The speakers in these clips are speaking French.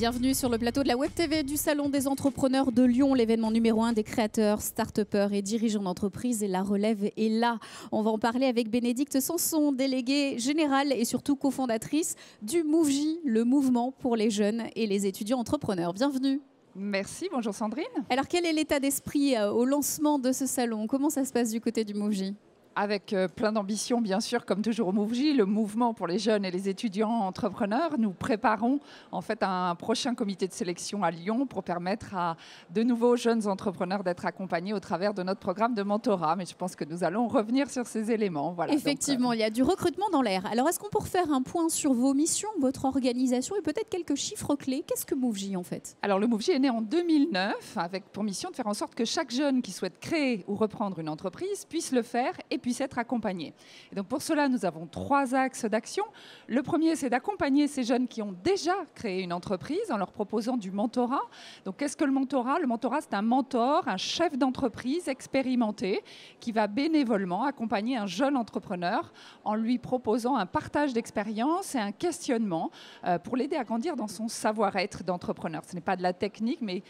Bienvenue sur le plateau de la Web TV du Salon des entrepreneurs de Lyon, l'événement numéro 1 des créateurs, start-upers et dirigeants d'entreprise. Et la relève est là. On va en parler avec Bénédicte Sanson, déléguée générale et surtout cofondatrice du MoveJ, le mouvement pour les jeunes et les étudiants entrepreneurs. Bienvenue. Merci, bonjour Sandrine. Alors quel est l'état d'esprit au lancement de ce salon? Comment ça se passe du côté du MoveJ? Avec plein d'ambition, bien sûr, comme toujours au MoveJ, le mouvement pour les jeunes et les étudiants entrepreneurs. Nous préparons en fait un prochain comité de sélection à Lyon pour permettre à de nouveaux jeunes entrepreneurs d'être accompagnés au travers de notre programme de mentorat. Mais je pense que nous allons revenir sur ces éléments. Voilà, effectivement, donc, il y a du recrutement dans l'air. Alors, est-ce qu'on peut faire un point sur vos missions, votre organisation et peut-être quelques chiffres clés? Qu'est-ce que MoveJ en fait? Alors, le MoveJ est né en 2009 avec pour mission de faire en sorte que chaque jeune qui souhaite créer ou reprendre une entreprise puisse le faire et puisse être accompagné. Et donc pour cela, nous avons 3 axes d'action. Le premier, c'est d'accompagner ces jeunes qui ont déjà créé une entreprise en leur proposant du mentorat. Donc qu'est-ce que le mentorat? Le mentorat, c'est un mentor, un chef d'entreprise expérimenté qui va bénévolement accompagner un jeune entrepreneur en lui proposant un partage d'expérience et un questionnement pour l'aider à grandir dans son savoir-être d'entrepreneur. Ce n'est pas de la technique, mais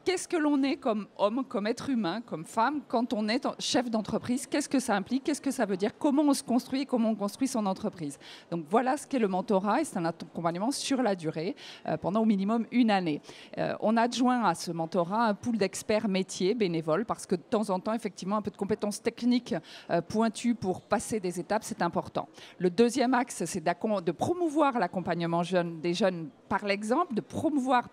qu'est-ce que l'on est comme homme, comme être humain, comme femme, quand on est chef d'entreprise? Qu'est-ce que ça implique? Qu'est-ce que ça veut dire? Comment on se construit et comment on construit son entreprise? Donc voilà ce qu'est le mentorat et c'est un accompagnement sur la durée, pendant au minimum 1 année. On adjoint à ce mentorat un pool d'experts métiers bénévoles parce que de temps en temps, effectivement, un peu de compétences techniques pointues pour passer des étapes, c'est important. Le deuxième axe, c'est de promouvoir l'accompagnement des jeunes par l'exemple, de promouvoir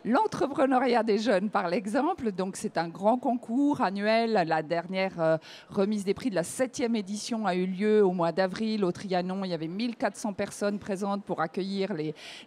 l'entrepreneuriat des jeunes par l'exemple. Donc c'est un grand concours annuel. La dernière remise des prix de la 7e édition a eu lieu au mois d'avril au Trianon. Il y avait 1400 personnes présentes pour accueillir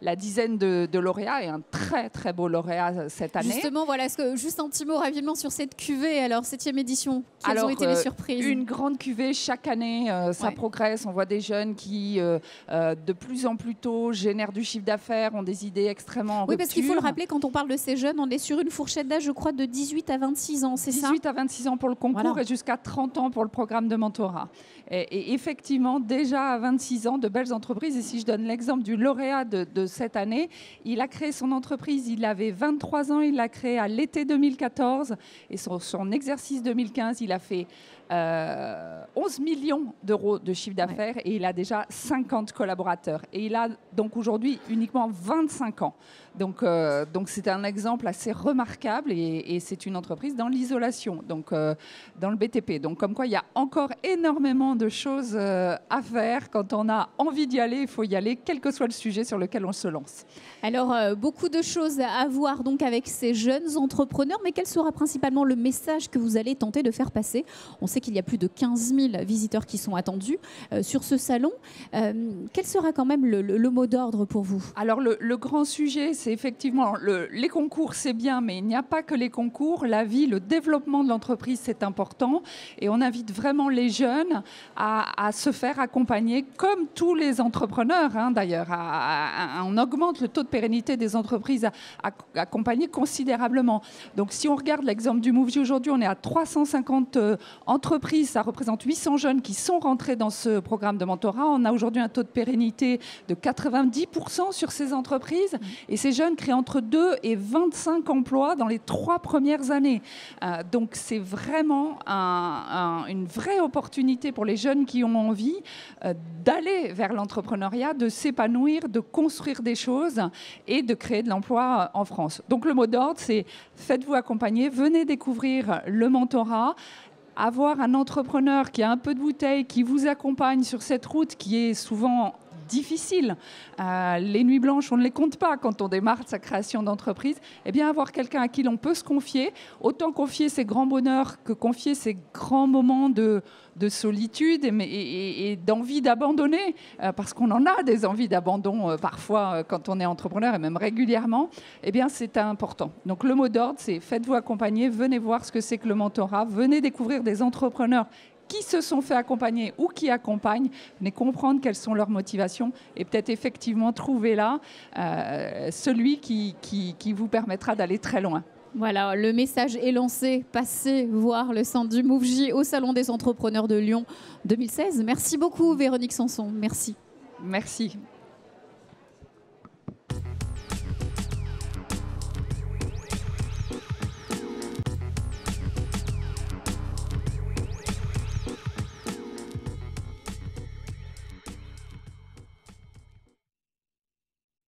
la dizaine de lauréats et un très très beau lauréat cette année. Justement, voilà, juste un petit mot rapidement sur cette cuvée, alors 7e édition, quelles ont été les surprises? Une grande cuvée chaque année, ça progresse. On voit des jeunes qui de plus en plus tôt génèrent du chiffre d'affaires, ont des idées extrêmement Oui, parce qu'il faut le rappeler, quand on parle de ces jeunes, on est sur une fourchette d'âge, je crois, de 18 à 26 ans, c'est ça? 18 à 26 ans pour le concours, voilà, et jusqu'à 30 ans pour le programme de mentorat. Et effectivement, déjà à 26 ans, de belles entreprises. Et si je donne l'exemple du lauréat de cette année, il a créé son entreprise, il avait 23 ans, il l'a créé à l'été 2014. Et son exercice 2015, il a fait 11 millions d'euros de chiffre d'affaires, ouais, et il a déjà 50 collaborateurs. Et il a donc aujourd'hui uniquement 25 ans. Donc c'est un exemple assez remarquable et c'est une entreprise dans l'isolation, donc dans le BTP. Donc comme quoi il y a encore énormément de choses à faire. Quand on a envie d'y aller, il faut y aller, quel que soit le sujet sur lequel on se lance. Alors beaucoup de choses à voir donc avec ces jeunes entrepreneurs, mais quel sera principalement le message que vous allez tenter de faire passer? On sait qu'il y a plus de 15 000 visiteurs qui sont attendus sur ce salon. Quel sera quand même le mot d'ordre pour vous? Alors le grand sujet, c'est effectivement les concours, c'est bien, mais il n'y a pas que les concours. La vie, le développement de l'entreprise, c'est important. Et on invite vraiment les jeunes à se faire accompagner, comme tous les entrepreneurs, hein, d'ailleurs. On augmente le taux de pérennité des entreprises accompagnées considérablement. Donc si on regarde l'exemple du MoveJ aujourd'hui, on est à 350 entreprises. Ça représente 800 jeunes qui sont rentrés dans ce programme de mentorat. On a aujourd'hui un taux de pérennité de 90% sur ces entreprises. Et ces jeunes créent entre 2 et 25 emplois dans les 3 premières années. Donc c'est vraiment une vraie opportunité pour les jeunes qui ont envie d'aller vers l'entrepreneuriat, de s'épanouir, de construire des choses et de créer de l'emploi en France. Donc le mot d'ordre, c'est faites-vous accompagner, venez découvrir le mentorat. Avoir un entrepreneur qui a un peu de bouteille, qui vous accompagne sur cette route qui est souvent difficile. Les nuits blanches, on ne les compte pas quand on démarre sa création d'entreprise. Eh bien, avoir quelqu'un à qui l'on peut se confier, autant confier ses grands bonheurs que confier ses grands moments de solitude et d'envie d'abandonner, parce qu'on en a des envies d'abandon parfois quand on est entrepreneur et même régulièrement, eh bien, c'est important. Donc, le mot d'ordre, c'est faites-vous accompagner, venez voir ce que c'est que le mentorat, venez découvrir des entrepreneurs qui se sont fait accompagner ou qui accompagnent, venez comprendre quelles sont leurs motivations et peut-être effectivement trouver là celui qui vous permettra d'aller très loin. Voilà, le message est lancé. Passez voir le stand du MoveJ au Salon des entrepreneurs de Lyon 2016. Merci beaucoup Véronique Sanson. Merci. Merci.